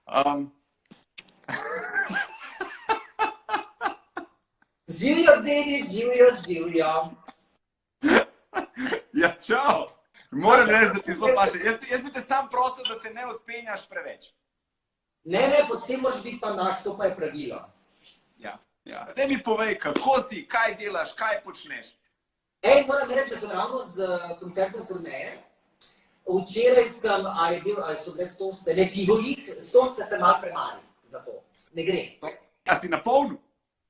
Um, Živijo, Denis, živijo. ja, čau. Moram reči, da ti zelo paše. Jaz bi te sam prosil, da se ne odpenjaš preveč. Ne, potem moraš biti pa nag, to pa je pravilo. Ja. Daj mi povej, kako si, kaj delaš, kaj počneš. Moram reči, da sem ravno z koncertne turneje. Včeraj so bile stožce, ne Tivolik, stožce sem malo premali za to. Ne gre. A si na polnu?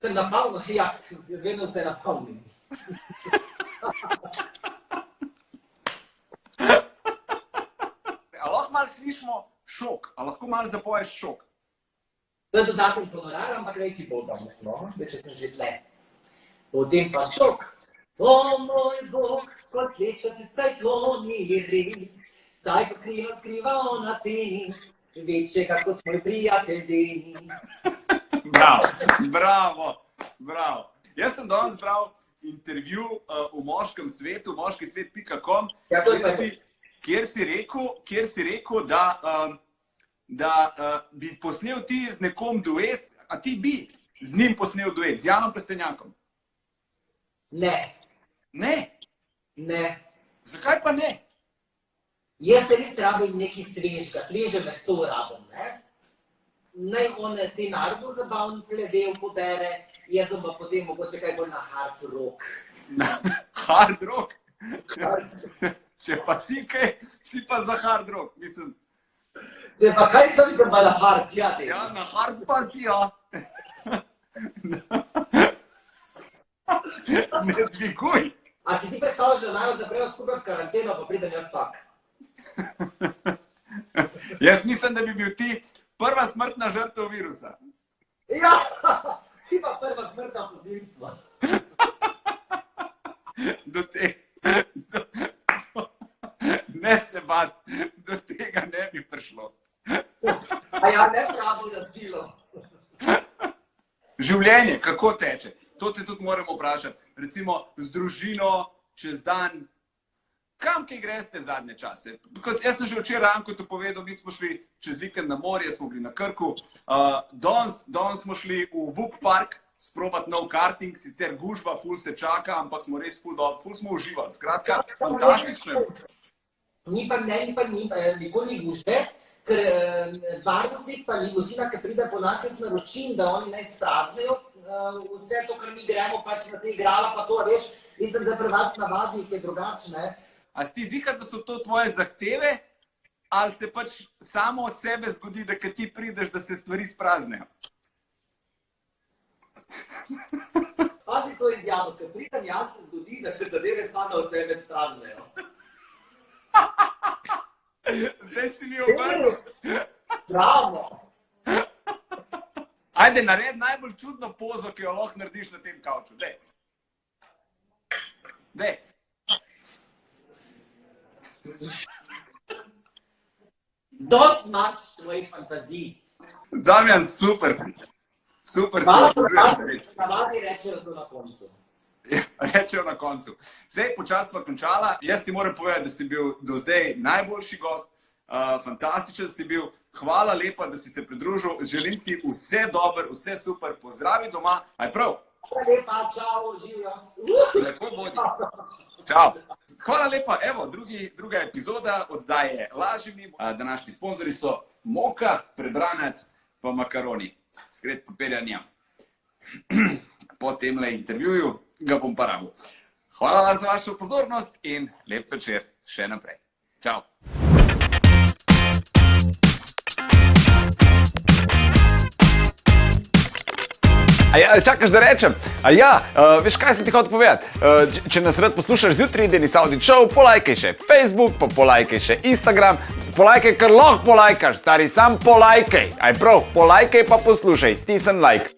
Sem na polno, ja, jaz vedno se napolnim. A lahko malo slišimo šok, a lahko malo zapoješ šok? To je dodaten honorar, ampak daj ti bo danes, no, zdaj, če sem že tle. Potem pa šok. O moj Bog, ko sreča se, saj to ni res, saj pokriva skriva ona penis, večjega kot moj prijatelj Denis. Bravo. Jaz sem danes bral intervju v moškem svetu, moškisvet.com, Ja, to je pa to. kjer si rekel, da bi posnel ti z nekom duet, a ti bi z njim posnel duet, z Janom Plestenjakom? Ne. Ne? Zakaj pa ne? Jaz se res rabim nekaj svežega, sveže meso rabim, ne? Naj on te narodno zabavni plevel pobere, jaz sem pa potem mogoče kaj bolj na hard rock. Hard rock? Če pa si kaj, si pa za hard rock, mislim. Če pa kaj sem pa na hard, ja, Denis. Ja, na hard pa si, ja. Ne dviguj. A si ti predstavljaš, da naj jo zaprejo skupaj v karanteno, pa pridem jaz pak? Jaz mislim, da bi bil ti prva smrtna žrtev virusa. Ja, ti pa prva smrtna posilstva. Ne se bat, do tega ne bi prišlo. A ja, ne pravo nasilno. Življenje, kako teče? To te tudi moramo vprašati. Recimo, z družino, čez dan. Kam kaj greste zadnje čase? Jaz sem že včeraj Ankotu povedal, mi smo šli čez vikend na morje, smo bili na Krku. Danes smo šli v VUP park sprobati nov karting, sicer gužva, ful se čaka, ampak smo res ful smo uživali. Skratka, fantastično. Ni pa nikoli ni gužve, ker varnostnik pa limuzina, ki pride po nas, jaz naročim, da oni naj spraznejo vse to, kar mi gremo pač na te igrala, pa to, veš, mislim, za pri vas navadnih je drugačne. A si ti ziha, da so to tvoje zahteve, ali se pač samo od sebe zgodi, da kad ti prideš, da se stvari spraznejo? Pazi to izjavo, ker pridem jaz se zgodi, da se zadeve same od sebe spraznejo. Zdaj si mi obrnil. Bravo! Ajde, naredi najbolj čudno pozo, ki jo lahko narediš na tem kavču. Dej. Dost imaš tvojih fantazij. Damjan, super si. Super si. Navadni rečejo to na koncu. Rečejo na koncu. Zdaj, počasi sva končala. Jaz ti moram povedati, da si bil do zdaj najboljši gost. Fantastičen si bil. Hvala lepa, da si se pridružil. Želim ti vse dobro, vse super. Pozdravi doma. Aj prav? Hvala lepa, čau, živijo. Lepo bodi. Čau. Hvala lepa. Evo, druga epizoda oddaje Laži mi. Današnji sponzori so Moka, Prebranac pa Makaroni. Skret papirja nijam. Po temle intervjuju ga bom pa rabil. Hvala za vašo pozornost in lep večer še naprej. Čau. Čakaš, da rečem? Veš, kaj sem ti hotel povedati? Če nas rad poslušaš zjutraj, Denis Audi Show, polajkaj še Facebook, pa polajkaj še Instagram. Polajkaj, kar lahko polajkaš, stari, sam polajkaj. Aj prav, polajkaj pa poslušaj, stisni like.